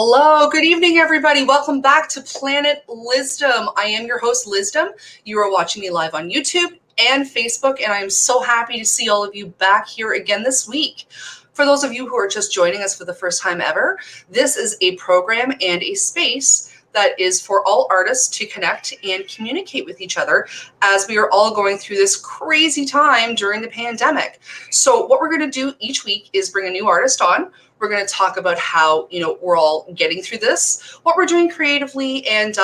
Hello, good evening, everybody. Welcome back to Planet Lizzdom. I am your host, Lizzdom. You are watching me live on YouTube and Facebook, and I'm so happy to see all of you back here again this week. For those of you who are just joining us for the first time ever, this is a program and a space that is for all artists to connect and communicate with each other as we are all going through this crazy time during the pandemic. So what we're going to do each week is bring a new artist on. We're going to talk about how, we're all getting through this, what we're doing creatively, and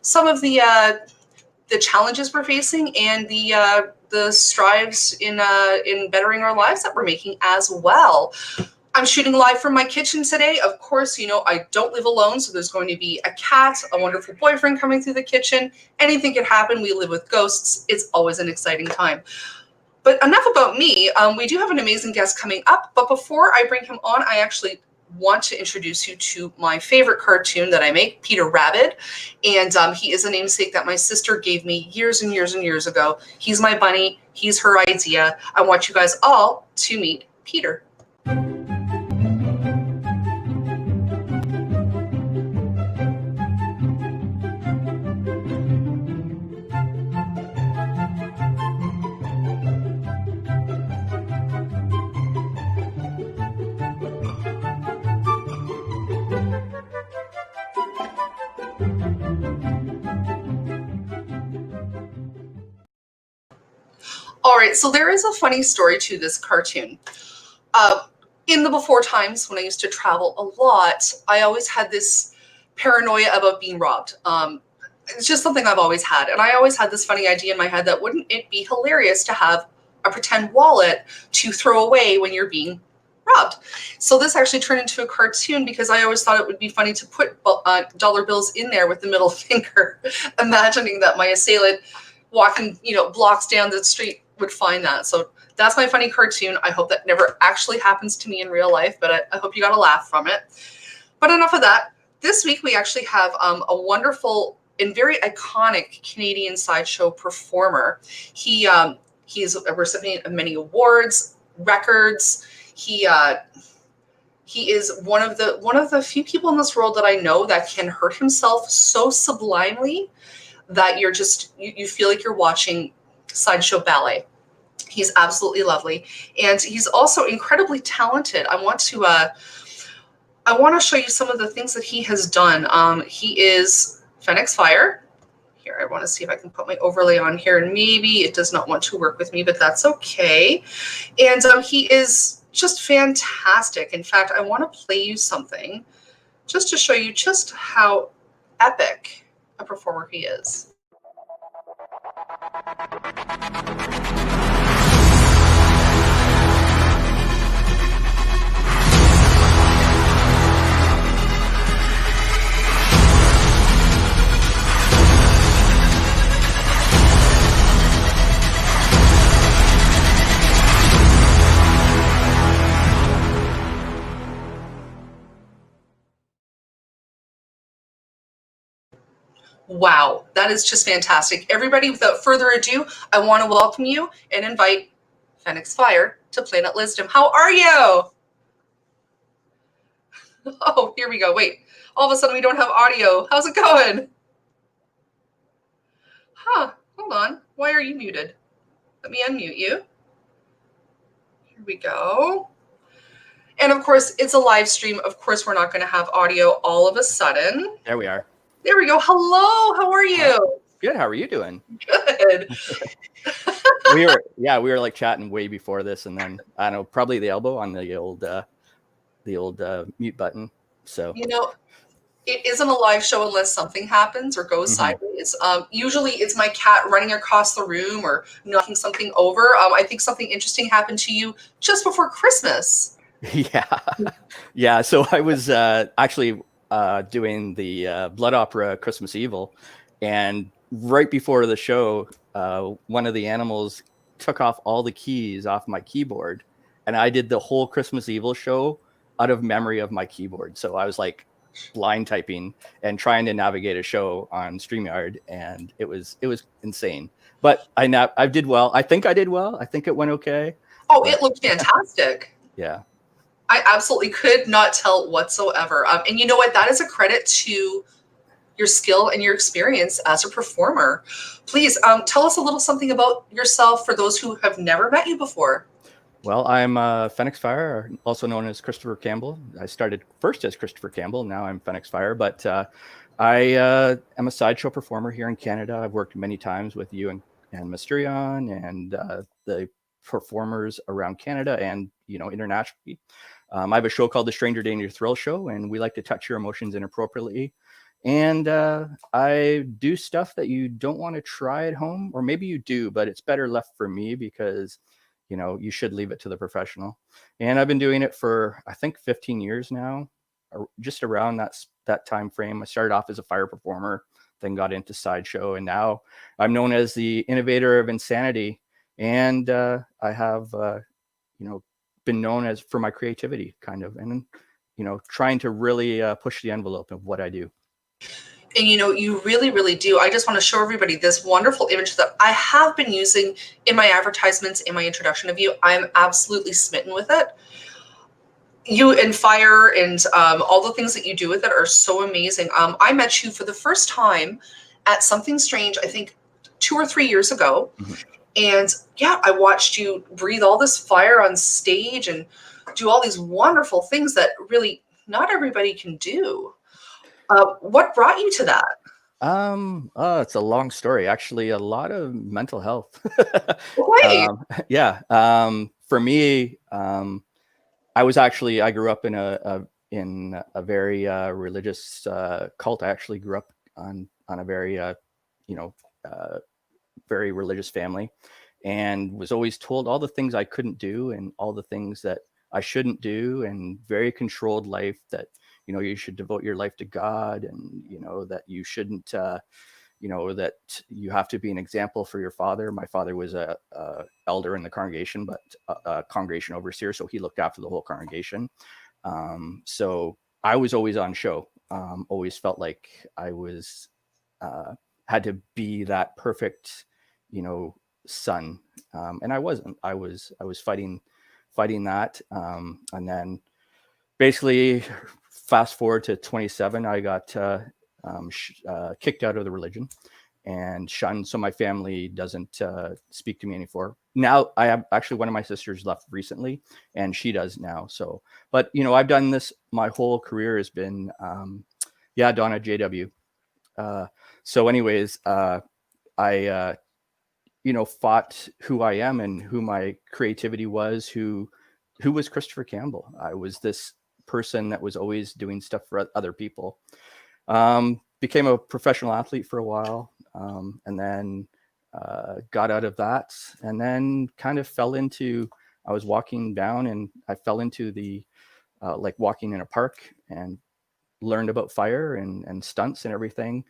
some of the challenges we're facing, and the strives in bettering our lives that we're making as well. I'm shooting live from my kitchen today. Of course, I don't live alone, so there's going to be a cat, a wonderful boyfriend coming through the kitchen. Anything could happen. We live with ghosts. It's always an exciting time. But enough about me. We do have an amazing guest coming up. But before I bring him on, I actually want to introduce you to my favorite cartoon that I make, Peter Rabbit. And he is a namesake that my sister gave me years and years and years ago. He's my bunny. He's her idea. I want you guys all to meet Peter. All right, so there is a funny story to this cartoon. In the before times, when I used to travel a lot, I always had this paranoia about being robbed. It's just something I've always had. And I always had this funny idea in my head that wouldn't it be hilarious to have a pretend wallet to throw away when you're being robbed? So this actually turned into a cartoon because I always thought it would be funny to put dollar bills in there with the middle finger, imagining that my assailant walking, blocks down the street would find that. So that's my funny cartoon. I hope that never actually happens to me in real life, but I hope you got a laugh from it. But enough of that. This week we actually have a wonderful and very iconic Canadian sideshow performer. He is a recipient of many awards, records. He is one of the few people in this world that I know that can hurt himself so sublimely that you feel like you're watching sideshow ballet. He's absolutely lovely, and he's also incredibly talented. I want to show you some of the things that he has done. He is Fenyxfyre. Here, I want to see if I can put my overlay on here, and maybe it does not want to work with me, but that's okay. And he is just fantastic. In fact, I want to play you something just to show you just how epic a performer he is. Wow, that is just fantastic. Everybody, without further ado, I want to welcome you and invite Fenyxfyre to Planet Lizzdom. How are you? Oh, here we go. Wait, all of a sudden we don't have audio. How's it going? Huh, hold on. Why are you muted? Let me unmute you. Here we go. And of course, it's a live stream. Of course, we're not going to have audio all of a sudden. There we are. There we go. Hello. How are you? Good. How are you doing? Good. we were like chatting way before this, and then I don't know, probably the elbow on the old mute button. So it isn't a live show unless something happens or goes sideways. Usually, it's my cat running across the room or knocking something over. I think something interesting happened to you just before Christmas. Yeah. So I was actually doing the Blood Opera Christmas Evil, and right before the show, one of the animals took off all the keys off my keyboard, and I did the whole Christmas Evil show out of memory of my keyboard. So I was like blind typing and trying to navigate a show on StreamYard, and it was insane. But I did well. I think I did well. I think it went okay. Oh, it looked fantastic. Yeah. I absolutely could not tell whatsoever. And you know what? That is a credit to your skill and your experience as a performer. Please tell us a little something about yourself for those who have never met you before. Well, I'm Fenyxfyre, also known as Christopher Campbell. I started first as Christopher Campbell. Now I'm Fenyxfyre, but I am a sideshow performer here in Canada. I've worked many times with you and Mysterion and the performers around Canada and, internationally. I have a show called The Stranger Danger Thrill Show, and we like to touch your emotions inappropriately. And I do stuff that you don't want to try at home, or maybe you do, but it's better left for me because you should leave it to the professional. And I've been doing it for, I think, 15 years now, or just around that time frame. I started off as a fire performer, then got into sideshow, and now I'm known as the innovator of insanity. And I have, been known as for my creativity, kind of, and trying to really push the envelope of what I do. And you really, really do. I just want to show everybody this wonderful image that I have been using in my advertisements, in my introduction of you. I'm absolutely smitten with it. You and fire and all the things that you do with it are so amazing. I met you for the first time at Something Strange, I think 2 or 3 years ago. Mm-hmm. And yeah, I watched you breathe all this fire on stage and do all these wonderful things that really not everybody can do. What brought you to that? It's a long story. Actually, a lot of mental health. Okay. Yeah. For me, I grew up in a very religious cult. I actually grew up on a very very religious family, and was always told all the things I couldn't do and all the things that I shouldn't do, and very controlled life that you should devote your life to God, and that you shouldn't that you have to be an example for your father. My father was a elder in the congregation, but a congregation overseer, so he looked after the whole congregation. So I was always on show. Always felt like I was had to be that perfect son, and I wasn't. I was fighting that, and then basically fast forward to 27, I got kicked out of the religion and shunned. So my family doesn't speak to me anymore. Now I have actually one of my sisters left recently, and she does now. So, but I've done this. My whole career has been, Donna JW. So anyways, I fought who I am and who my creativity was, who was Christopher Campbell. I was this person that was always doing stuff for other people. Became a professional athlete for a while, and then got out of that, and then kind of fell into, I was walking down and I fell into the like walking in a park, and learned about fire and stunts and everything.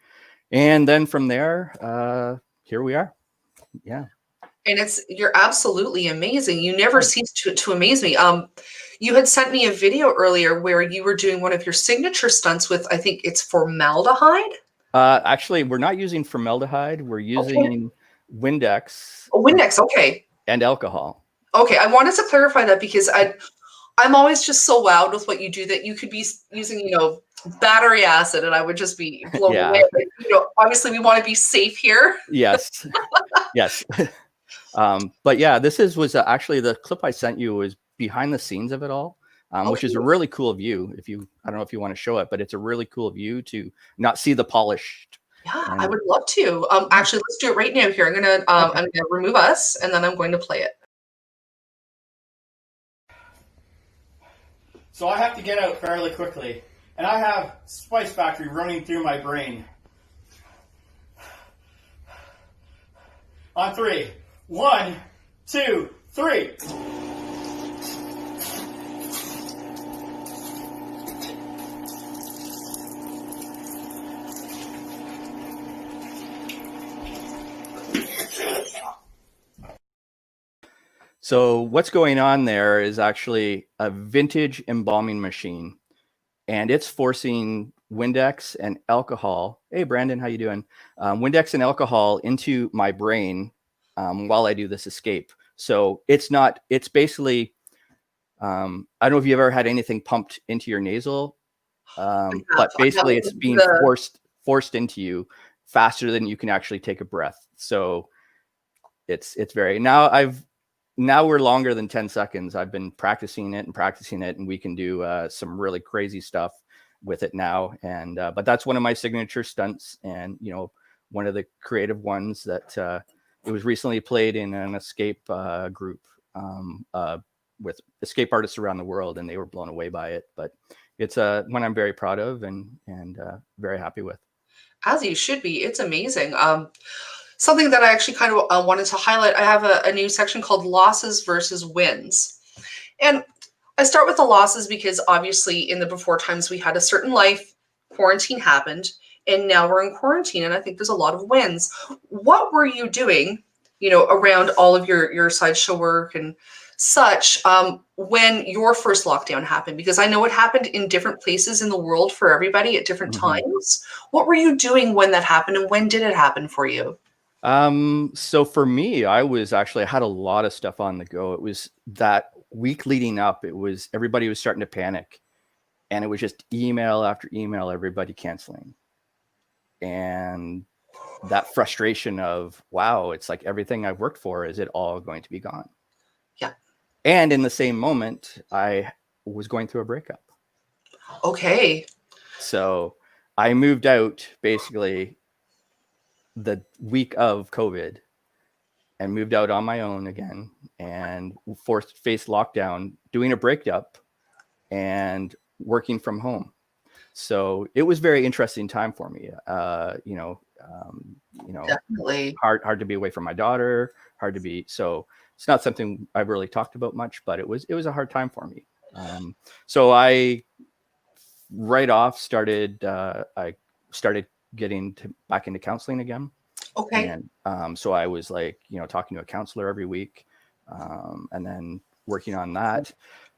And then from there, here we are. Yeah. And you're absolutely amazing. You never cease to amaze me. You had sent me a video earlier where you were doing one of your signature stunts with, I think it's formaldehyde. Actually, we're not using formaldehyde. We're using Windex. Windex, okay. And alcohol. Okay, I wanted to clarify that because I'm always just so wowed with what you do that you could be using, battery acid, and I would just be blown away. But, obviously we want to be safe here. Yes. Yes. But yeah, was actually the clip I sent you was behind the scenes of it all, which is a really cool view. I don't know if you want to show it, but it's a really cool view to not see the polished. Yeah, I would love to. Actually, let's do it right now here. I'm gonna remove us, and then I'm going to play it. So I have to get out fairly quickly, and I have Spice Factory running through my brain. On 3. 1, 2, 3. So what's going on there is actually a vintage embalming machine, and it's forcing Windex and alcohol. Hey, Brandon, how you doing? Windex and alcohol into my brain while I do this escape. So it's basically I don't know if you ever had anything pumped into your nasal, but I have basically it's being the forced into you faster than you can actually take a breath. So it's very, now we're longer than 10 seconds. I've been practicing it, and we can do some really crazy stuff with it now. And but that's one of my signature stunts, and one of the creative ones that it was recently played in an escape group with escape artists around the world, and they were blown away by it. But it's one I'm very proud of and very happy with. As you should be. It's amazing. Something that I actually kind of wanted to highlight. I have a new section called losses versus wins, and I start with the losses because obviously in the before times we had a certain life, quarantine happened, and now we're in quarantine, and I think there's a lot of wins. What were you doing, around all of your sideshow work and such, when your first lockdown happened? Because I know it happened in different places in the world for everybody at different times. What were you doing when that happened, and when did it happen for you? So for me, I had a lot of stuff on the go. It was that week leading up, everybody was starting to panic, and it was just email after email, everybody canceling. And that frustration of, wow, it's like everything I've worked for, is it all going to be gone? Yeah. And in the same moment, I was going through a breakup. Okay. So I moved out basically the week of COVID and moved out on my own again, and faced lockdown, doing a breakup and working from home. So it was very interesting time for me. Definitely. Hard to be away from my daughter, so it's not something I've really talked about much, but it was a hard time for me. So I right off I started getting back into counseling again. Okay. And so I was talking to a counselor every week, and then working on that.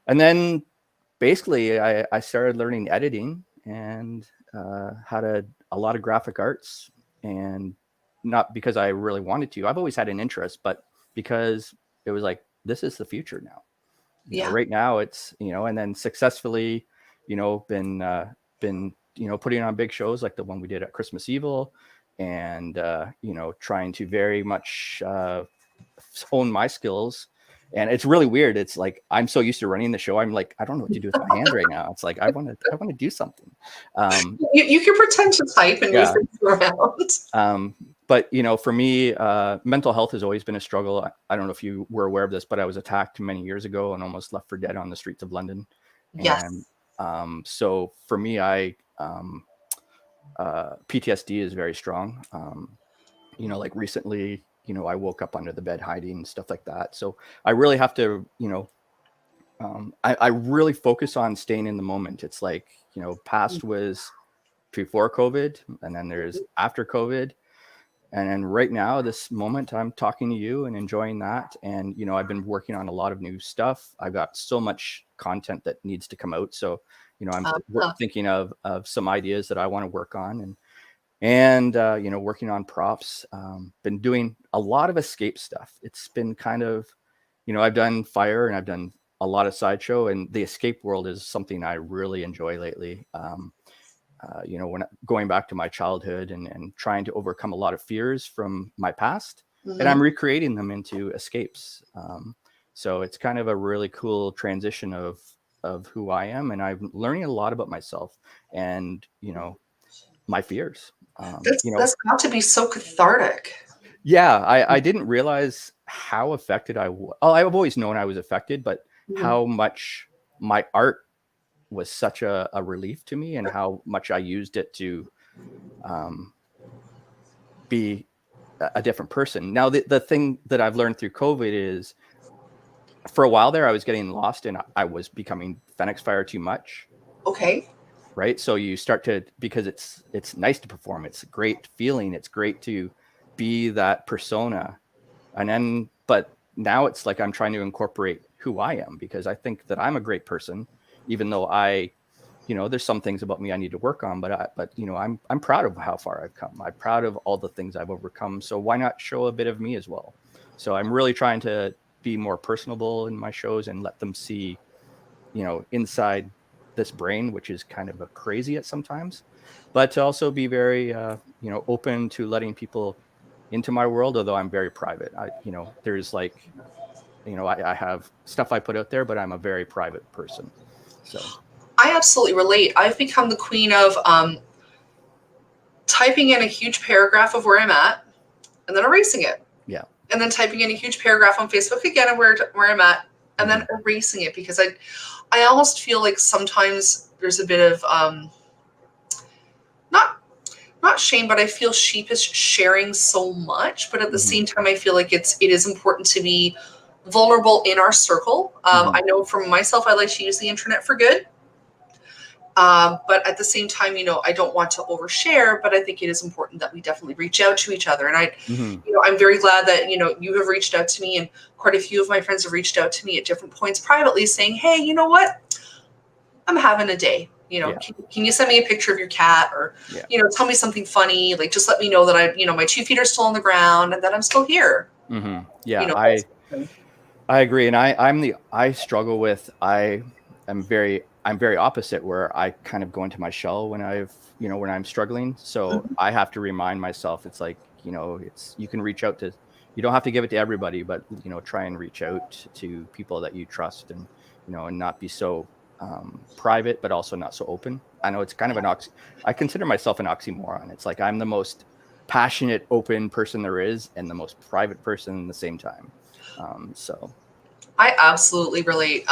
And then basically I started learning editing and had a lot of graphic arts, and not because I really wanted to. I've always had an interest, but because it was like, this is the future now. Right now it's, and then successfully, been putting on big shows like the one we did at Christmas Evil, and trying to very much hone my skills. And it's really weird. It's like, I'm so used to running the show, I'm like, I don't know what to do with my hands right now. It's like, I want to do something. You can pretend to type and move things around. But for me, mental health has always been a struggle. I don't know if you were aware of this, but I was attacked many years ago and almost left for dead on the streets of London. Yes. And so for me, PTSD is very strong. Like recently, I woke up under the bed hiding and stuff like that. So I really have to, I really focus on staying in the moment. It's like, past was before COVID, and then there's after COVID. And then right now, this moment, I'm talking to you and enjoying that. And, I've been working on a lot of new stuff. I've got so much content that needs to come out. So, I'm thinking of some ideas that I want to work on, and working on props. Been doing a lot of escape stuff. It's been kind of, I've done fire and I've done a lot of sideshow, and the escape world is something I really enjoy lately. When going back to my childhood and trying to overcome a lot of fears from my past, and I'm recreating them into escapes. So it's kind of a really cool transition of who I am, and I'm learning a lot about myself and my fears. That's got to be so cathartic. Yeah, I didn't realize how affected I was. I've always known I was affected, but how much my art was such a relief to me, and how much I used it to be a different person. Now, the thing that I've learned through COVID is, for a while there, I was getting lost and I was becoming Fenyxfyre too much. Okay. Right. So you start to, because it's nice to perform. It's a great feeling. It's great to be that persona. And then, but now it's like I'm trying to incorporate who I am, because I think that I'm a great person, even though there's some things about me I need to work on, but I'm proud of how far I've come. I'm proud of all the things I've overcome. So why not show a bit of me as well? So I'm really trying to be more personable in my shows and let them see inside this brain, which is kind of a crazy at sometimes, but to also be very, open to letting people into my world, although I'm very private. There's like, I have stuff I put out there, but I'm a very private person. So I absolutely relate. I've become the queen of typing in a huge paragraph of where I'm at and then erasing it. yeah. And then typing in a huge paragraph on Facebook again of where I'm at and then erasing it, because I almost feel like sometimes there's a bit of not shame, but I feel sheepish sharing so much. But at the same time, I feel like it is important to be vulnerable in our circle. I know for myself, I like to use the internet for good. But at the same time, I don't want to overshare, but I think it is important that we definitely reach out to each other. And I'm very glad that, you have reached out to me, and quite a few of my friends have reached out to me at different points privately saying, hey, you know what? I'm having a day. Can you send me a picture of your cat, or, tell me something funny? Like, just let me know that my 2 feet are still on the ground and that I'm still here. Yeah, I agree. And I struggle with, I'm very opposite, where I kind of go into my shell when when I'm struggling. So I have to remind myself, it's like, you can reach out to, you don't have to give it to everybody, but, try and reach out to people that you trust, and, and not be so private, but also not so open. I know it's kind of I consider myself an oxymoron. It's like I'm the most passionate, open person there is, and the most private person at the same time. So I absolutely relate.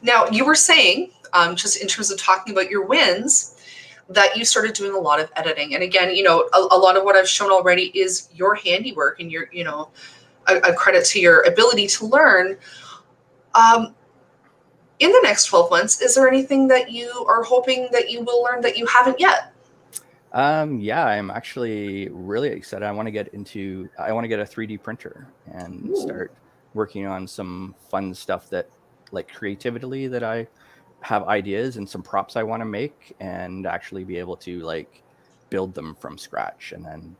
Now, you were saying, just in terms of talking about your wins, that you started doing a lot of editing. And again, a lot of what I've shown already is your handiwork and your, a credit to your ability to learn. In the next 12 months, is there anything that you are hoping that you will learn that you haven't yet? Yeah, I'm actually really excited. I want to get a 3D printer and start working on some fun stuff, that like creatively, that I have ideas and some props I want to make, and actually be able to like build them from scratch, and then,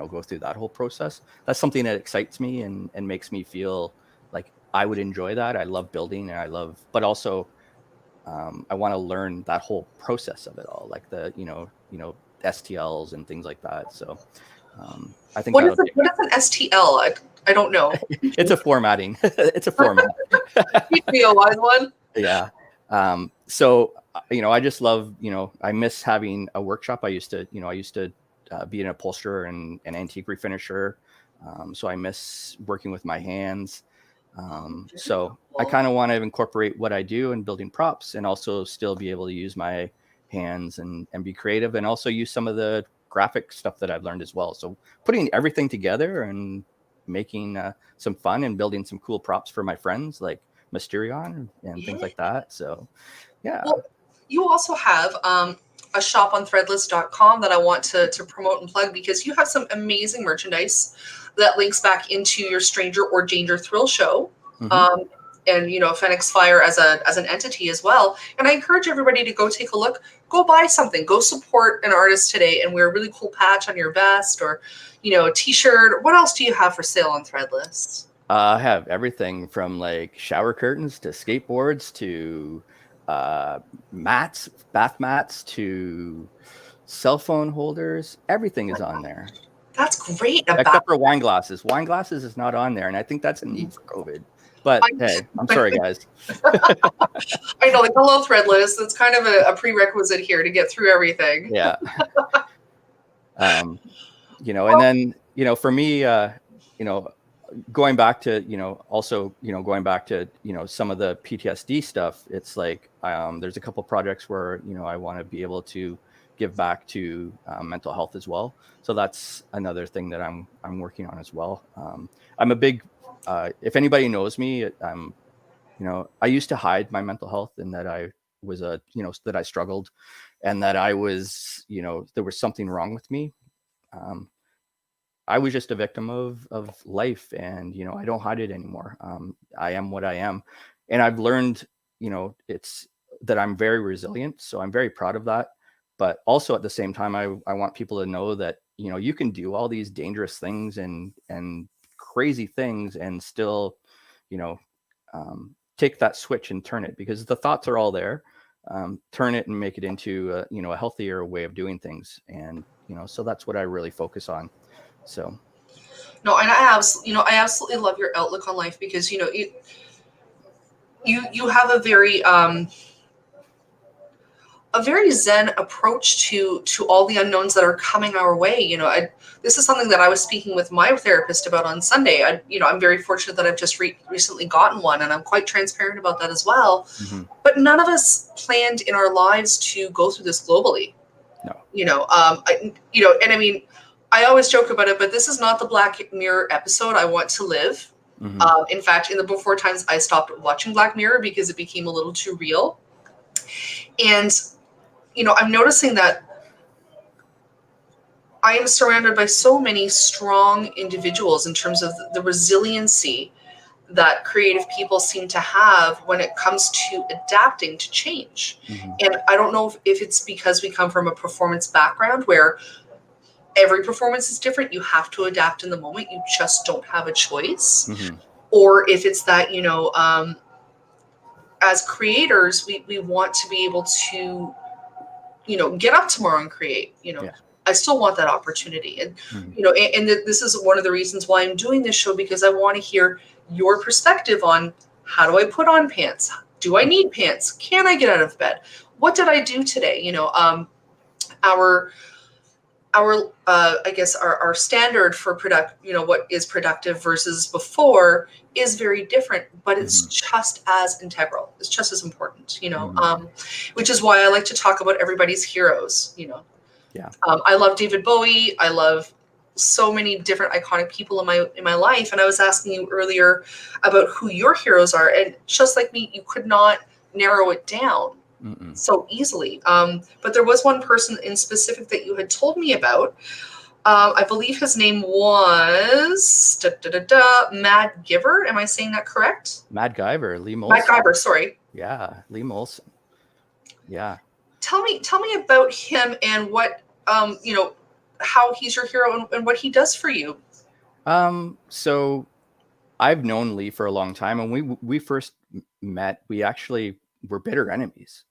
go through that whole process. That's something that excites me and makes me feel like I would enjoy that. I love building, and but also, I want to learn that whole process of it all, like the, STLs and things like that. So I think What is an STL? I don't know. it's a formatting. It's a format. Teach me a wise one. Yeah. So, I just love, I miss having a workshop. I used to be an upholsterer and an antique refinisher. So I miss working with my hands. So I kind of want to incorporate what I do in building props, and also still be able to use my hands and be creative, and also use some of the graphic stuff that I've learned as well. So putting everything together and making some fun and building some cool props for my friends, like Mysterion and things like that. So, yeah. Well, you also have a shop on threadless.com that I want to promote and plug, because you have some amazing merchandise that links back into your Stranger or Danger Thrill show. And Fenyxfyre as an entity as well. And I encourage everybody to go take a look, go buy something, go support an artist today, and wear a really cool patch on your vest, or a t-shirt. What else do you have for sale on Threadless? I have everything from like shower curtains to skateboards to bath mats to cell phone holders. Everything is on there. That's great. Except for wine glasses. Wine glasses is not on there, and I think that's a need for COVID. But hey, I'm sorry, guys. I know, like, hello, Threadless. That's kind of a prerequisite here to get through everything. Yeah. And then, for me, going back to, also, going back to, some of the PTSD stuff, it's like, there's a couple projects where, I want to be able to give back to mental health as well. So that's another thing that I'm working on as well. I'm a big, if anybody knows me, I used to hide my mental health, and that I was that I struggled, and that I was, there was something wrong with me. I was just a victim of life, and I don't hide it anymore. I am what I am, and I've learned, it's that I'm very resilient. So I'm very proud of that. But also at the same time, I want people to know that you can do all these dangerous things and crazy things, and still take that switch and turn it, because the thoughts are all there. Turn it and make it into a healthier way of doing things. And, so that's what I really focus on. So. No, and I absolutely love your outlook on life, because, you have a very zen approach to all the unknowns that are coming our way. This is something that I was speaking with my therapist about on Sunday. I'm very fortunate that I've just recently gotten one, and I'm quite transparent about that as well. Mm-hmm. But none of us planned in our lives to go through this globally. No. And I mean, I always joke about it, but this is not the Black Mirror episode I want to live. Mm-hmm. In fact, in the before times, I stopped watching Black Mirror because it became a little too real. And, I'm noticing that I am surrounded by so many strong individuals in terms of the resiliency that creative people seem to have when it comes to adapting to change. Mm-hmm. And I don't know if it's because we come from a performance background where every performance is different. You have to adapt in the moment. You just don't have a choice. Mm-hmm. Or if it's that, as creators, we want to be able to, get up tomorrow and create, Yeah. I still want that opportunity. And, Mm-hmm. and this is one of the reasons why I'm doing this show, because I want to hear your perspective on, how do I put on pants? Do I need pants? Can I get out of bed? What did I do today? I guess our standard for what is productive versus before is very different, but it's Mm-hmm. just as integral. It's just as important, Mm-hmm. which is why I like to talk about everybody's heroes, Yeah. I love David Bowie. I love so many different iconic people in my life. And I was asking you earlier about who your heroes are. And just like me, you could not narrow it down Mm-mm. so easily. But there was one person in specific that you had told me about. I believe his name was Mad Giver. Am I saying that correct? Mad Guyver, Lee Molson. Mad Giver, sorry. Yeah, Lee Molson. Yeah. Tell me about him and what how he's your hero and what he does for you. So I've known Lee for a long time, and we first met. We actually were bitter enemies.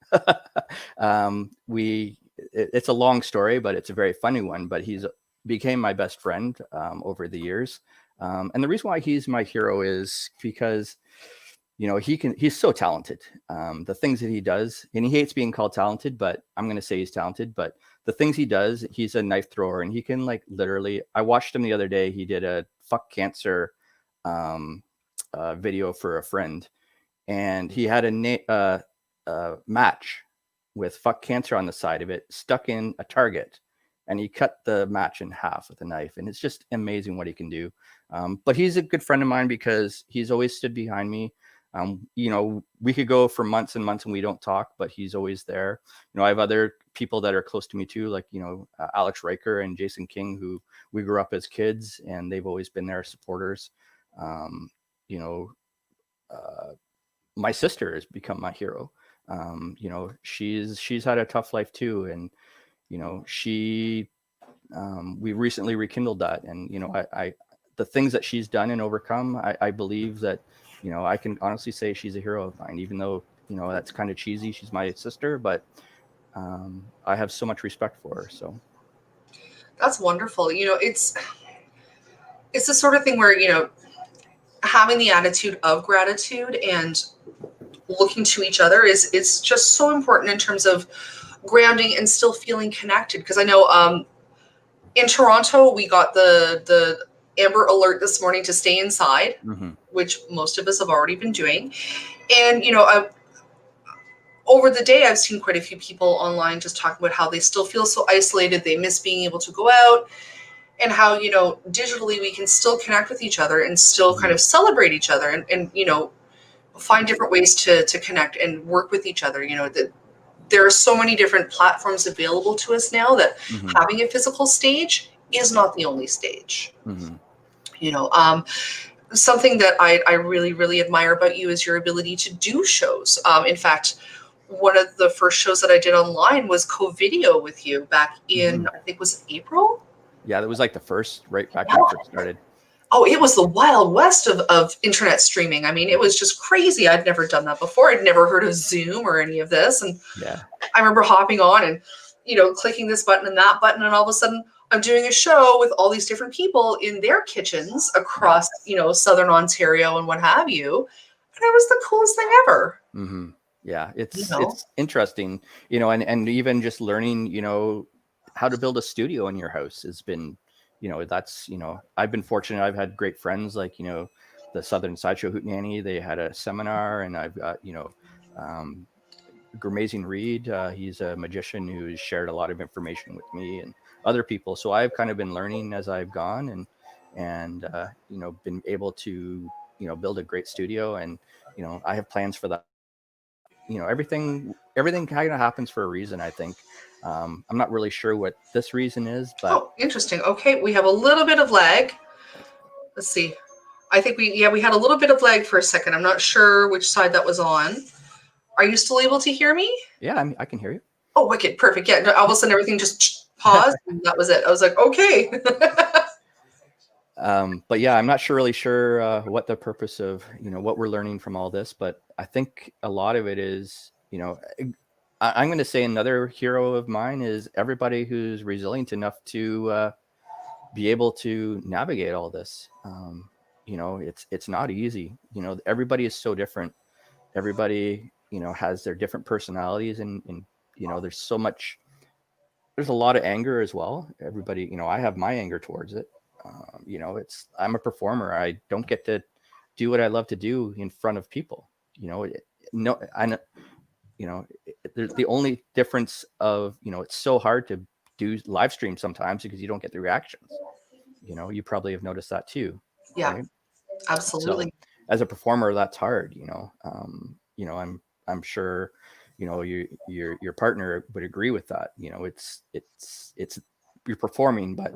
It's a long story, but it's a very funny one. But he's became my best friend over the years. And the reason why he's my hero is because, he's so talented. The things that he does, and he hates being called talented, but I'm going to say he's talented. But the things he does, he's a knife thrower, and he can literally, I watched him the other day. He did a fuck cancer video for a friend, and he had a match with fuck cancer on the side of it stuck in a target, and he cut the match in half with a knife. And it's just amazing what he can do. But he's a good friend of mine because he's always stood behind me. We could go for months and months and we don't talk, but he's always there. I have other people that are close to me too, like, Alex Riker and Jason King, who we grew up as kids, and they've always been their supporters. My sister has become my hero. She's had a tough life too. And, we recently rekindled that. And, the things that she's done and overcome, I believe that, I can honestly say she's a hero of mine, even though, that's kind of cheesy. She's my sister, but I have so much respect for her. So that's wonderful. It's the sort of thing where, having the attitude of gratitude and looking to each other is just so important in terms of grounding and still feeling connected. Because I know in Toronto, we got the Amber Alert this morning to stay inside, mm-hmm. which most of us have already been doing. And, over the day, I've seen quite a few people online just talking about how they still feel so isolated. They miss being able to go out, and how, digitally we can still connect with each other and still kind of celebrate each other and find different ways to connect and work with each other. There are so many different platforms available to us now that mm-hmm. having a physical stage is not the only stage. Mm-hmm. Something that I really, really admire about you is your ability to do shows. In fact, one of the first shows that I did online was co-video with you back in, I think, was it April? Yeah, that was the first, right back when it first started. Oh, it was the wild west of internet streaming. I mean, it was just crazy. I'd never done that before. I'd never heard of Zoom or any of this. And Yeah. I remember hopping on and, clicking this button and that button. And all of a sudden I'm doing a show with all these different people in their kitchens across, Southern Ontario and what have you. And it was the coolest thing ever. Mm-hmm. Yeah. It's You know? interesting, and even just learning, how to build a studio in your house has been, that's, I've been fortunate. I've had great friends like, the Southern Sideshow Hootenanny. They had a seminar, and I've got, um, Amazing Reed. He's a magician who's shared a lot of information with me and other people. So I've kind of been learning as I've gone, and been able to, build a great studio. And, I have plans for that. Everything kind of happens for a reason, I think. I'm not really sure what this reason is, but Oh, interesting. Okay, we have a little bit of lag. Let's see. I think we had a little bit of lag for a second. I'm not sure which side that was on. Are you still able to hear me? yeah, I can hear you. Oh, wicked. Perfect. Yeah, all of a sudden everything just paused and that was it. I was like, okay. But yeah, I'm not really sure what the purpose of, what we're learning from all this, but I think a lot of it is, I'm going to say another hero of mine is everybody who's resilient enough to be able to navigate all this. It's not easy. Everybody is so different. Everybody, has their different personalities, and there's a lot of anger as well. Everybody, I have my anger towards it. I'm a performer. I don't get to do what I love to do in front of people. There's the only difference of, it's so hard to do live stream sometimes because you don't get the reactions. You probably have noticed that too. Yeah, right? absolutely. So as a performer, that's hard. I'm sure, your partner would agree with that. It's you're performing, but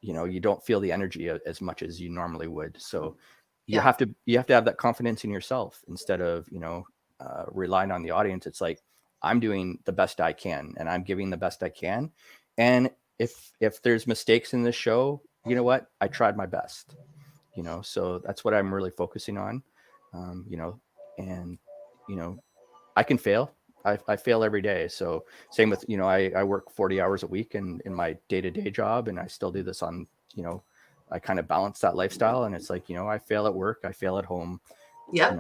you don't feel the energy as much as you normally would. So you have to have that confidence in yourself instead of, relying on the audience. It's like, I'm doing the best I can and I'm giving the best I can. And if there's mistakes in this show, you know what? I tried my best, so that's what I'm really focusing on. And, I can fail. I fail every day. So same with, I work 40 hours a week in my day-to-day job, and I still do this on, I kind of balance that lifestyle. And it's like, I fail at work, I fail at home. Yeah.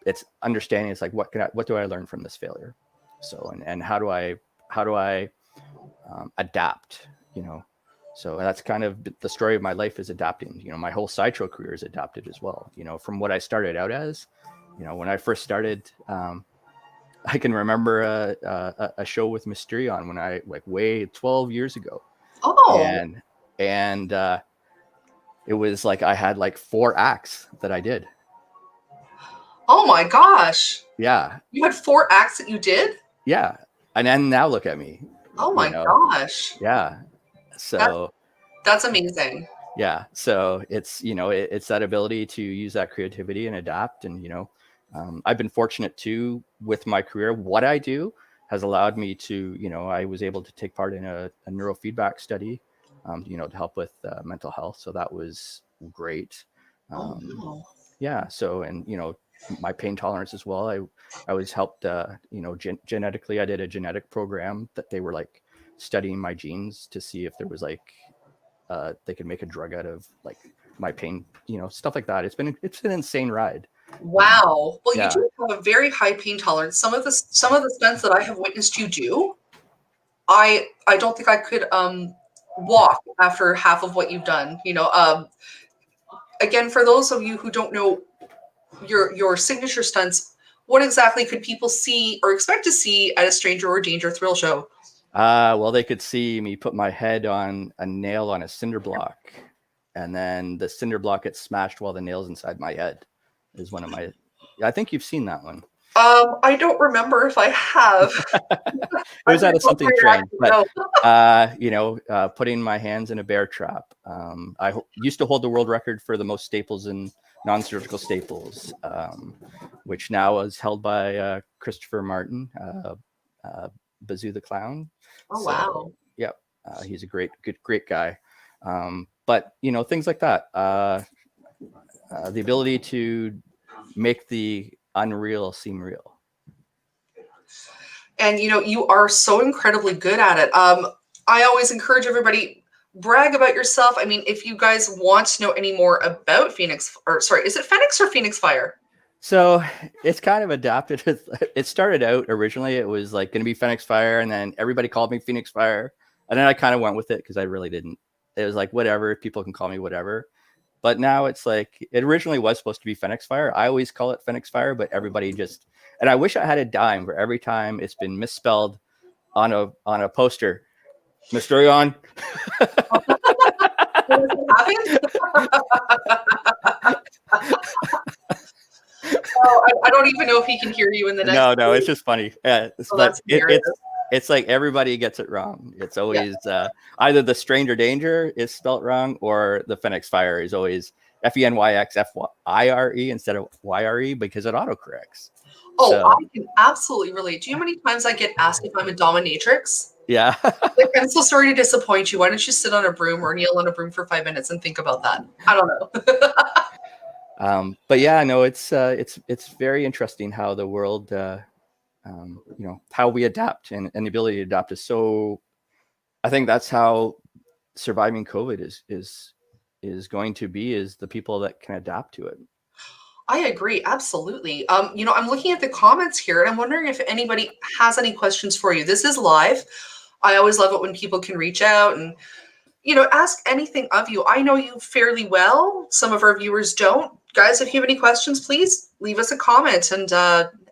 It's understanding. It's like, what do I learn from this failure? So, and how do I adapt, so that's kind of the story of my life, is adapting. My whole sideshow career is adapted as well, from what I started out as. When I first started, I can remember a show with Mysterion when I way 12 years ago. Oh. And it was like I had 4 acts that I did. Oh my gosh. Yeah. You had 4 acts that you did? Yeah. And then now look at me. Oh my gosh. Yeah. So that's amazing. Yeah. So it's, it's that ability to use that creativity and adapt. And, I've been fortunate too with my career. What I do has allowed me to, I was able to take part in a neurofeedback study, to help with mental health. So that was great. Wow. Yeah. So, and, my pain tolerance as well. I was helped, genetically. I did a genetic program that they were studying my genes to see if there was they could make a drug out of my pain, stuff like that. It's been an insane ride. Wow. Well, Yeah. You do have a very high pain tolerance. Some of the stunts that I have witnessed you do, I don't think I could walk after half of what you've done. Again, for those of you who don't know your signature stunts, what exactly could people see or expect to see at a Stranger or Danger thrill show? Well, they could see me put my head on a nail on a cinder block, and then the cinder block gets smashed while the nail's inside my head. Is one of my. I think you've seen that one. I don't remember if I have. It was out of something strange, but putting my hands in a bear trap. I used to hold the world record for the most staples in non-surgical staples, which now is held by Christopher Martin, Bazoo the Clown. Oh, wow. Yep, he's a great guy. But things like that. the ability to make the unreal seem real. And you are so incredibly good at it. I always encourage everybody, brag about yourself. I mean, if you guys want to know any more about Phoenix, or sorry, is it Fenyx or Fenyxfyre? So it's kind of adapted. It started out originally, it was like going to be Fenyxfyre, and then everybody called me Fenyxfyre, and then I kind of went with it because I really didn't. It was like, whatever, people can call me whatever. But now it's like, it originally was supposed to be Fenyxfyre. I always call it Fenyxfyre, but everybody just, and I wish I had a dime for every time it's been misspelled on a poster. Mysterion. I don't even know if he can hear you in the next. No, it's just funny. But it's like everybody gets it wrong. It's always either the Stranger Danger is spelt wrong, or the Fenyxfyre is always Fenyxfyre instead of YRE, because it autocorrects. Oh, so, I can absolutely relate. Do you know how many times I get asked if I'm a dominatrix? Yeah. Like, I'm so sorry to disappoint you. Why don't you sit on a broom or kneel on a broom for 5 minutes and think about that? I don't know. But yeah, no, it's very interesting how the world, how we adapt, and the ability to adapt is so. I think that's how surviving COVID is going to be, is the people that can adapt to it. I agree, absolutely. I'm looking at the comments here, and I'm wondering if anybody has any questions for you. This is live. I always love it when people can reach out and, ask anything of you. I know you fairly well. Some of our viewers don't. Guys, if you have any questions, please leave us a comment and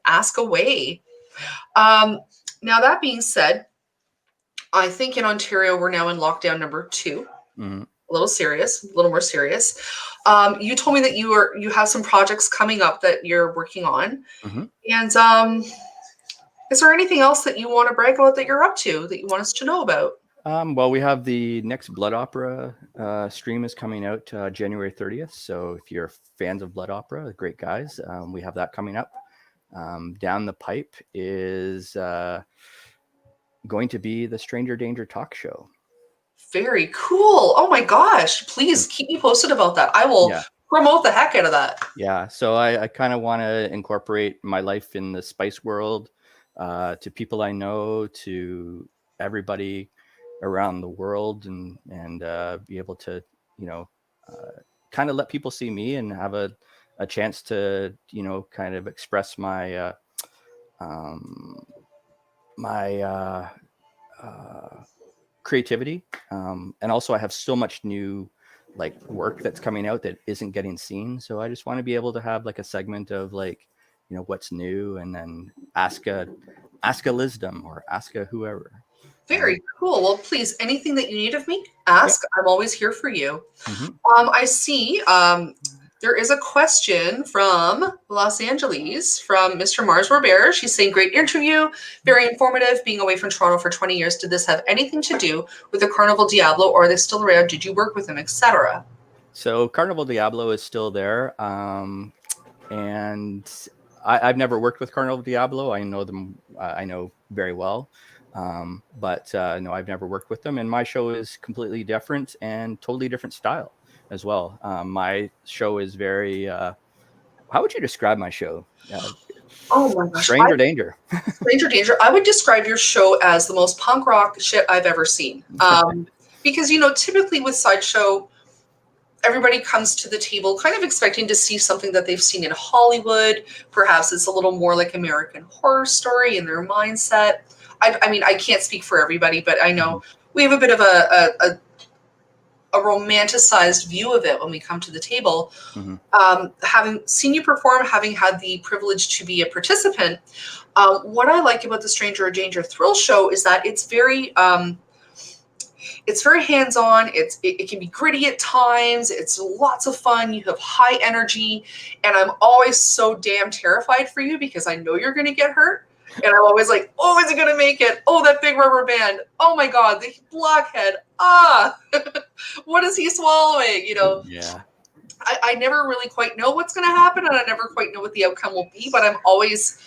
ask away. Now, that being said, I think in Ontario, we're now in lockdown number 2. Mm-hmm. A little more serious. You told me that you have some projects coming up that you're working on. Mm-hmm. And is there anything else that you want to brag about that you're up to that you want us to know about? Well, we have the next Blood Opera stream is coming out January 30th. So if you're fans of Blood Opera, great guys, we have that coming up. Down the pipe is going to be the Stranger Danger talk show. Very cool. Oh my gosh. Please keep me posted about that. I will promote the heck out of that. Yeah. So I kind of want to incorporate my life in the spice world to people I know, to everybody around the world, and be able to, kind of let people see me and have a chance to, kind of express my creativity. And also I have so much new work that's coming out that isn't getting seen. So I just want to be able to have a segment of what's new, and then ask a Lizzdom or ask a whoever. Very cool. Well, please, anything that you need of me, ask. Yep. I'm always here for you. Mm-hmm. I see there is a question from Los Angeles from Mr. Mars Robert. She's saying, great interview, very informative. Being away from Toronto for 20 years, did this have anything to do with the Carnival Diablo, or are they still around? Did you work with them, etc.? So Carnival Diablo is still there. And I've never worked with Carnival Diablo. I know them. I know very well. But no, I've never worked with them, and my show is completely different and totally different style as well. My show is very, how would you describe my show? Oh my gosh. Stranger Danger. Stranger Danger. I would describe your show as the most punk rock shit I've ever seen. Because, typically with Sideshow, everybody comes to the table kind of expecting to see something that they've seen in Hollywood. Perhaps it's a little more like American Horror Story in their mindset. I mean, I can't speak for everybody, but I know we have a bit of a romanticized view of it when we come to the table. Mm-hmm. Having seen you perform, having had the privilege to be a participant, what I like about the Stranger Danger Thrill Show is that it's very hands-on. It can be gritty at times. It's lots of fun. You have high energy, and I'm always so damn terrified for you because I know you're going to get hurt. And I'm always like, oh, is he going to make it? Oh, that big rubber band. Oh my God, the blockhead. What is he swallowing? Yeah. I never really quite know what's going to happen, and I never quite know what the outcome will be, but I'm always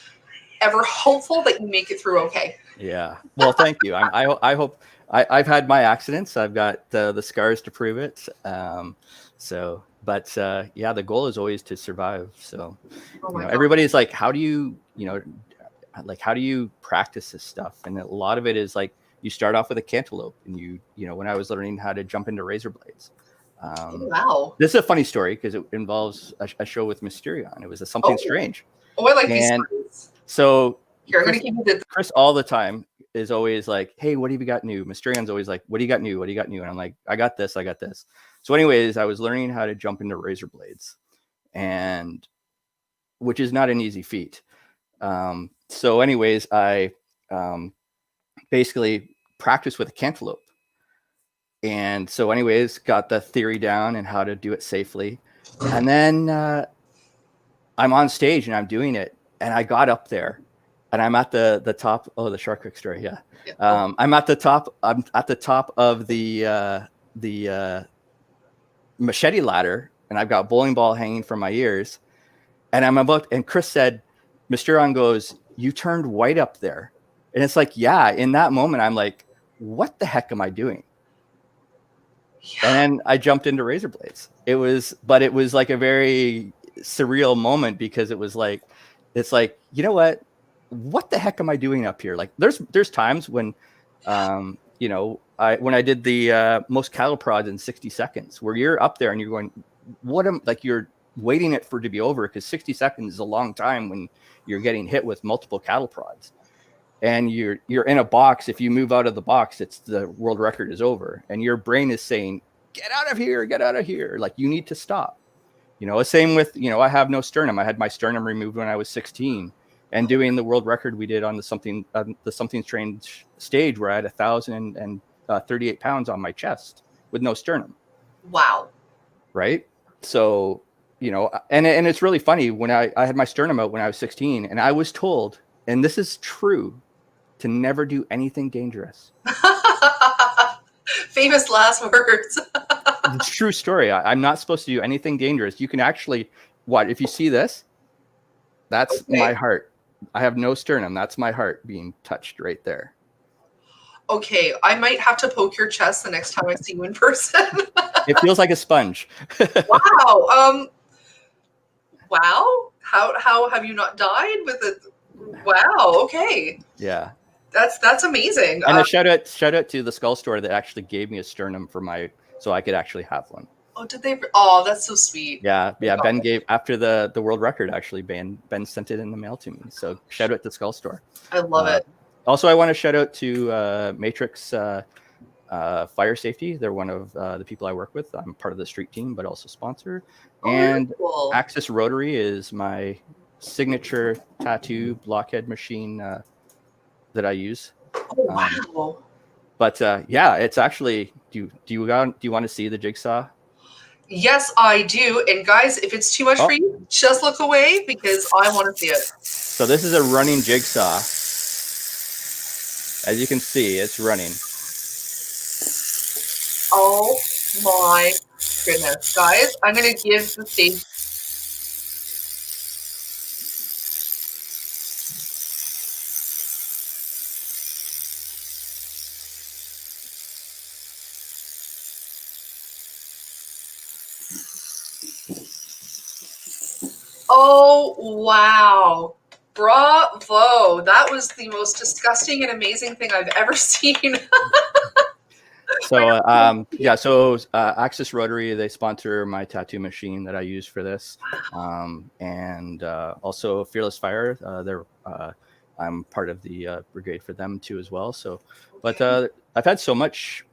ever hopeful that you make it through okay. Yeah. Well, thank you. I hope I've had my accidents. I've got the scars to prove it. So, but yeah, the goal is always to survive. So, Oh my God. everybody's like, how do you, like, how do you practice this stuff? And a lot of it is like, you start off with a cantaloupe, and when I was learning how to jump into razor blades. Wow. This is a funny story because it involves a show with Mysterion. It was Something Strange. Oh, I like these And stories. so Here, I'm going to give you the. Chris all the time is always like, hey, what have you got new? Mysterion's always like, what do you got new? What do you got new? And I'm like, I got this. So anyways, I was learning how to jump into razor blades, and which is not an easy feat. So anyways, I basically practiced with a cantaloupe. And so anyways, got the theory down and how to do it safely. And then I'm on stage and I'm doing it. And I got up there and I'm at the top. Oh, the Shark Creek story. Yeah. I'm at the top. I'm at the top of the machete ladder, and I've got bowling ball hanging from my ears. And and Chris said, Mysterion goes, you turned white up there. And it's like, yeah, in that moment, I'm like, what the heck am I doing? Yeah. And then I jumped into razor blades. It was like a very surreal moment, because it's like, you know what the heck am I doing up here? Like there's times when, when I did the most cattle prods in 60 seconds, where you're up there and you're going, you're waiting it for it to be over, because 60 seconds is a long time when you're getting hit with multiple cattle prods. And you're in a box. If you move out of the box, it's the world record is over. And your brain is saying, get out of here. Like, you need to stop. Same with, I have no sternum. I had my sternum removed when I was 16. And doing the world record we did on the Something Strange stage, where I had 1,038 pounds on my chest with no sternum. Wow. Right? So, and it's really funny, when I had my sternum out when I was 16, and I was told, and this is true, to never do anything dangerous. Famous last words. It's a true story. I'm not supposed to do anything dangerous. You can actually, if you see this, that's my heart. I have no sternum. That's my heart being touched right there. Okay, I might have to poke your chest the next time I see you in person. It feels like a sponge. Wow. Wow. How have you not died with it? Wow. Okay. Yeah. That's amazing. And a shout out to the skull store that actually gave me a sternum so I could actually have one. Oh, did they? Oh, that's so sweet. Yeah. Ben gave, after the world record, actually, Ben sent it in the mail to me. So shout out to Skull Store. I love it. Also, I want to shout out to Matrix Fire Safety. They're one of the people I work with. I'm part of the street team, but also sponsor. And cool. Axis Rotary is my signature tattoo blockhead machine that I use. Oh, wow. But yeah, it's actually, do you want to see the jigsaw? Yes, I do. And guys, if it's too much for you, just look away, because I want to see it. So this is a running jigsaw. As you can see, it's running. Oh my goodness. Guys, I'm going to give the stage. Oh, wow. Bravo. That was the most disgusting and amazing thing I've ever seen. So, Axis Rotary, they sponsor my tattoo machine that I use for this. And also Fenyxfyre, I'm part of the brigade for them too as well. So, but I've had so much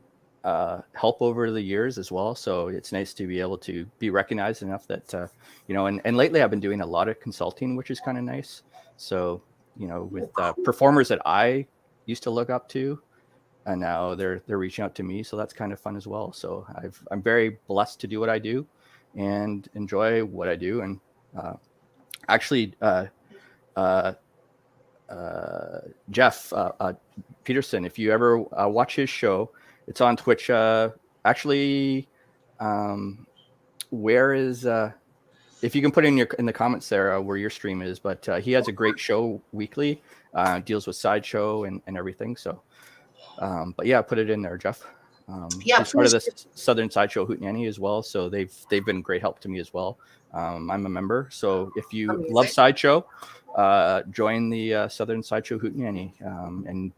help over the years as well. So it's nice to be able to be recognized enough that, and lately I've been doing a lot of consulting, which is kind of nice. So, with performers that I used to look up to, and now they're reaching out to me. So that's kind of fun as well. So I'm very blessed to do what I do and enjoy what I do. And actually, Jeff Peterson, if you ever watch his show, it's on Twitch. Actually, where is if you can put in the comments there where your stream is, but he has a great show weekly, deals with Sideshow and everything. So, but yeah, put it in there, Jeff. Yeah, He's part of please. the Southern Sideshow Hootenanny as well, so they've been great help to me as well. I'm a member, so if you Amazing. love Sideshow, join the Southern Sideshow Hootenanny, and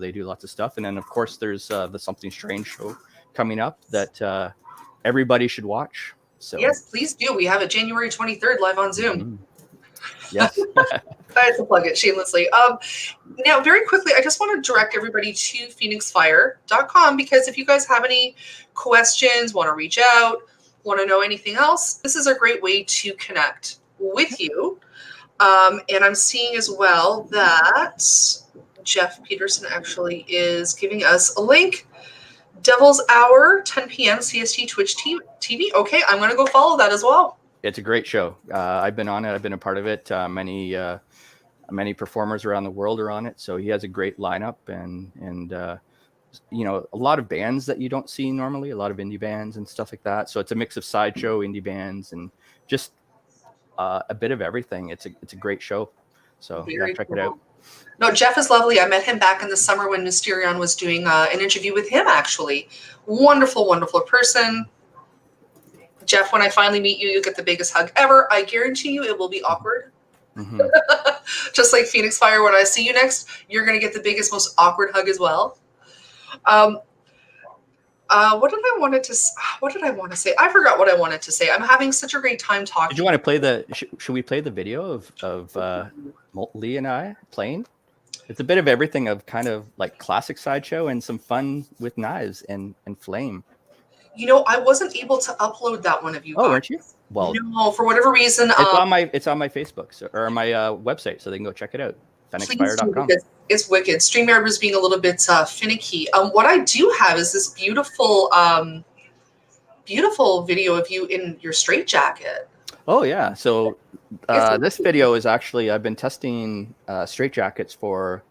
they do lots of stuff. And then of course there's the Something Strange show coming up that everybody should watch. So Yes, please do. We have it January 23rd live on Zoom. mhm. Yes. I had to plug it shamelessly. Now, very quickly, I just want to direct everybody to Fenyxfyre.com, because if you guys have any questions, want to reach out, want to know anything else, this is a great way to connect with you. And I'm seeing as well that Jeff Peterson actually is giving us a link. Devil's Hour, 10 p.m. CST Twitch TV. Okay, I'm going to go follow that as well. It's a great show. I've been on it. I've been a part of it. Many performers around the world are on it. So he has a great lineup, and a lot of bands that you don't see normally, a lot of indie bands and stuff like that. So it's a mix of sideshow, indie bands, and just a bit of everything. It's a great show. So Very check cool. it out. No, Jeff is lovely. I met him back in the summer when Mysterion was doing an interview with him, actually. Wonderful, wonderful person. Jeff, when I finally meet you, you'll get the biggest hug ever. I guarantee you it will be awkward. Mm-hmm. Just like Fenyxfyre, when I see you next, you're going to get the biggest, most awkward hug as well. What did I want to say? I forgot what I wanted to say. I'm having such a great time talking. Did you want to play should we play the video of Lee and I playing? It's a bit of everything, of kind of like classic Sideshow and some fun with knives and flame. I wasn't able to upload that one of you guys. Oh, weren't you? Well, no, for whatever reason. It's on my Facebook or my website, so they can go check it out. Fenyxfyre.com. It's wicked. StreamYard was being a little bit finicky. What I do have is this beautiful, beautiful video of you in your straitjacket. Oh yeah. So this video is actually, I've been testing straitjackets for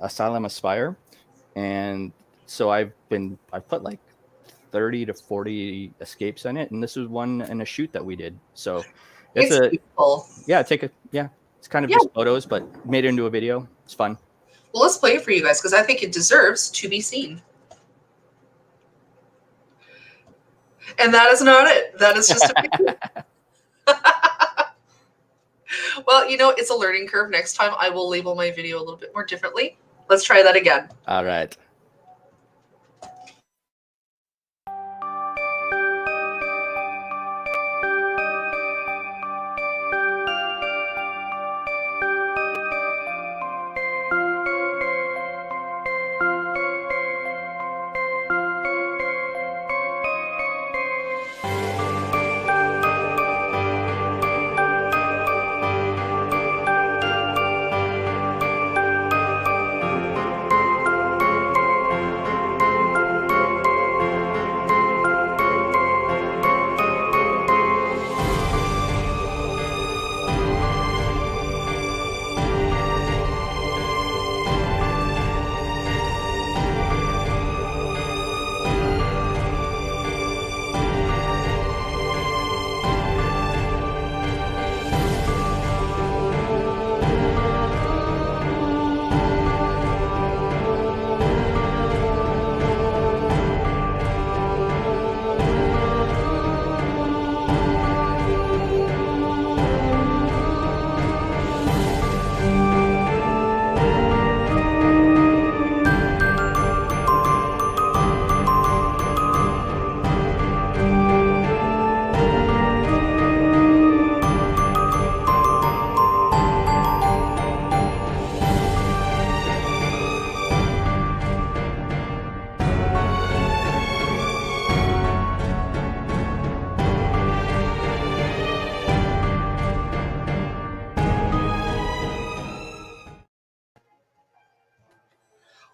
Asylum Aspire, and so I've put like 30 to 40 escapes in it, and this was one in a shoot that we did. So it's beautiful. Yeah, it's kind of just photos, but made it into a video. It's fun. Well, let's play it for you guys, because I think it deserves to be seen. And that is not it. That is just a picture. Well, it's a learning curve. Next time I will label my video a little bit more differently. Let's try that again. All right.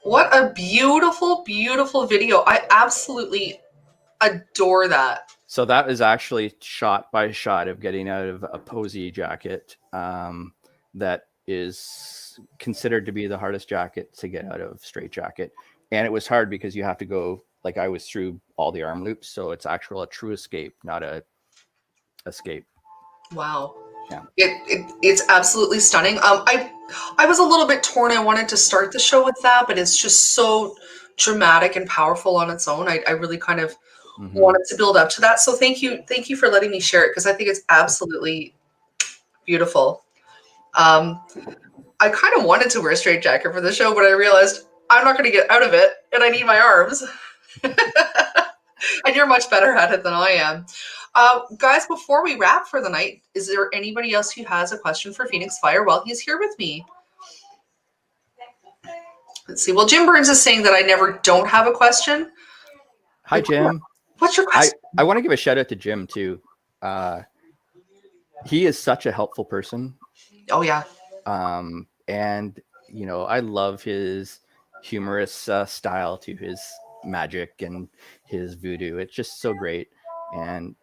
What a beautiful, beautiful video. I absolutely adore that. So that is actually shot by shot of getting out of a posy jacket that is considered to be the hardest jacket to get out of straitjacket. And it was hard because you have to go, like I was through all the arm loops. So it's a true escape, not a escape. Wow. Yeah. It's absolutely stunning. I was a little bit torn. I wanted to start the show with that, but it's just so dramatic and powerful on its own. I really kind of wanted to build up to that. So thank you for letting me share it, because I think it's absolutely beautiful. I kind of wanted to wear a straitjacket for the show, but I realized I'm not going to get out of it, and I need my arms. And you're much better at it than I am. Guys, before we wrap for the night, is there anybody else who has a question for Fenyxfyre while he's here with me? Let's see. Well, Jim Burns is saying that I never don't have a question. Hi, Jim. What's your question? I want to give a shout out to Jim too. He is such a helpful person. Oh yeah. And you know, I love his humorous style to his magic and his voodoo. It's just so great. And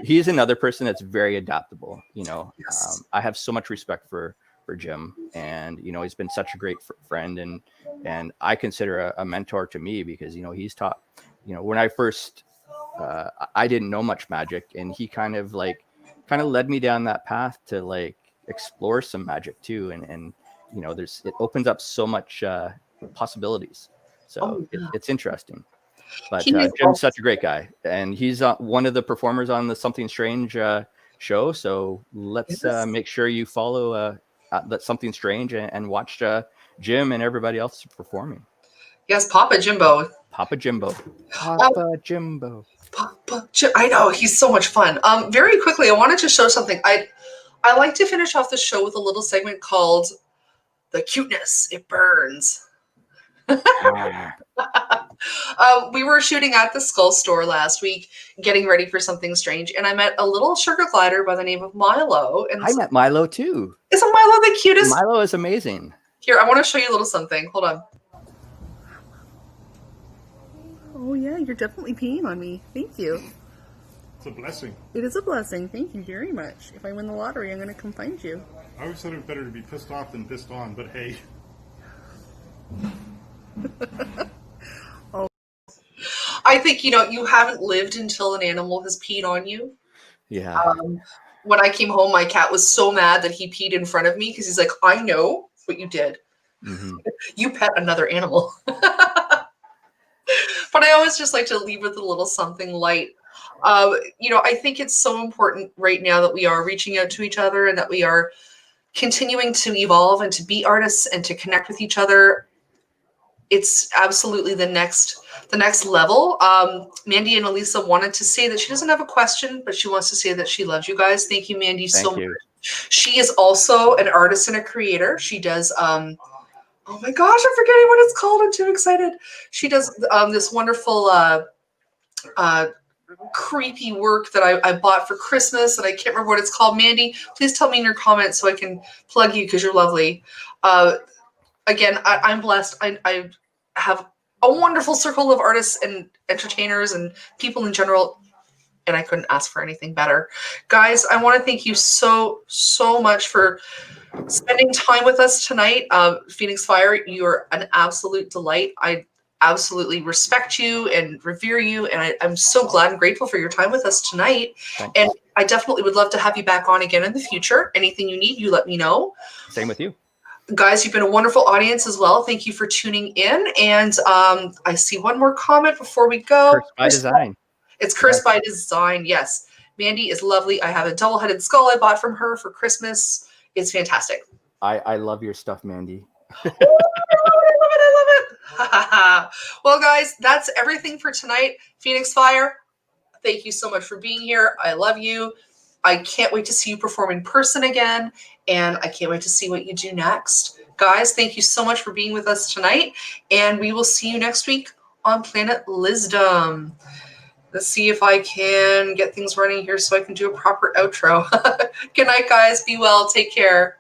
he's another person that's very adaptable. You know, Yes. I have so much respect for Jim, and you know, he's been such a great friend, and I consider a mentor to me, because you know, he's taught. You know, when I first I didn't know much magic, and he kind of led me down that path to like explore some magic too, and you know, it opens up so much possibilities. So it's interesting. But Jim's such a great guy, and he's one of the performers on the Something Strange show. So let's make sure you follow that Something Strange and watch Jim and everybody else performing. Yes, Papa Jimbo. Papa Jimbo. Papa Jimbo. Papa Jim. I know, he's so much fun. Very quickly, I wanted to show something. I like to finish off the show with a little segment called "The Cuteness It Burns." We were shooting at the Skull Store last week, getting ready for Something Strange, and I met a little sugar glider by the name of Milo. And I met Milo too. Isn't Milo the cutest? Milo is amazing. Here, I want to show you a little something. Hold on. Oh yeah, you're definitely peeing on me. Thank you. It's a blessing. It is a blessing. Thank you very much. If I win the lottery, I'm going to come find you. I always said it better to be pissed off than pissed on, but hey. Oh. I think, you know, you haven't lived until an animal has peed on you. Yeah. When I came home, my cat was so mad that he peed in front of me, because he's like, I know what you did. Mm-hmm. You pet another animal. But I always just like to leave with a little something light. You know, I think it's so important right now that we are reaching out to each other, and that we are continuing to evolve and to be artists and to connect with each other. It's absolutely the next level. Mandy and Elisa wanted to say that she doesn't have a question, but she wants to say that she loves you guys. Thank you, Mandy, so much. She is also an artist and a creator. She does, oh my gosh, I'm forgetting what it's called. I'm too excited. She does this wonderful creepy work that I bought for Christmas, and I can't remember what it's called. Mandy, please tell me in your comments so I can plug you, because you're lovely. Again, I'm blessed. I have a wonderful circle of artists and entertainers and people in general, and I couldn't ask for anything better. Guys, I want to thank you so much for spending time with us tonight. Fenyxfyre, you're an absolute delight. I absolutely respect you and revere you, and I'm so glad and grateful for your time with us tonight. Thanks. And I definitely would love to have you back on again in the future. Anything you need, you let me know. Same with you. Guys, you've been a wonderful audience as well. Thank you for tuning in. And I see one more comment before we go. Cursed by Design. It's Cursed by Design, yes. Mandy is lovely. I have a double-headed skull I bought from her for Christmas. It's fantastic. I love your stuff, Mandy. I love it. Well, guys, that's everything for tonight. Fenyxfyre, thank you so much for being here. I love you. I can't wait to see you perform in person again, and I can't wait to see what you do next. Guys, thank you so much for being with us tonight, and we will see you next week on Planet Lizzdom. Let's see if I can get things running here so I can do a proper outro. Good night, guys. Be well. Take care.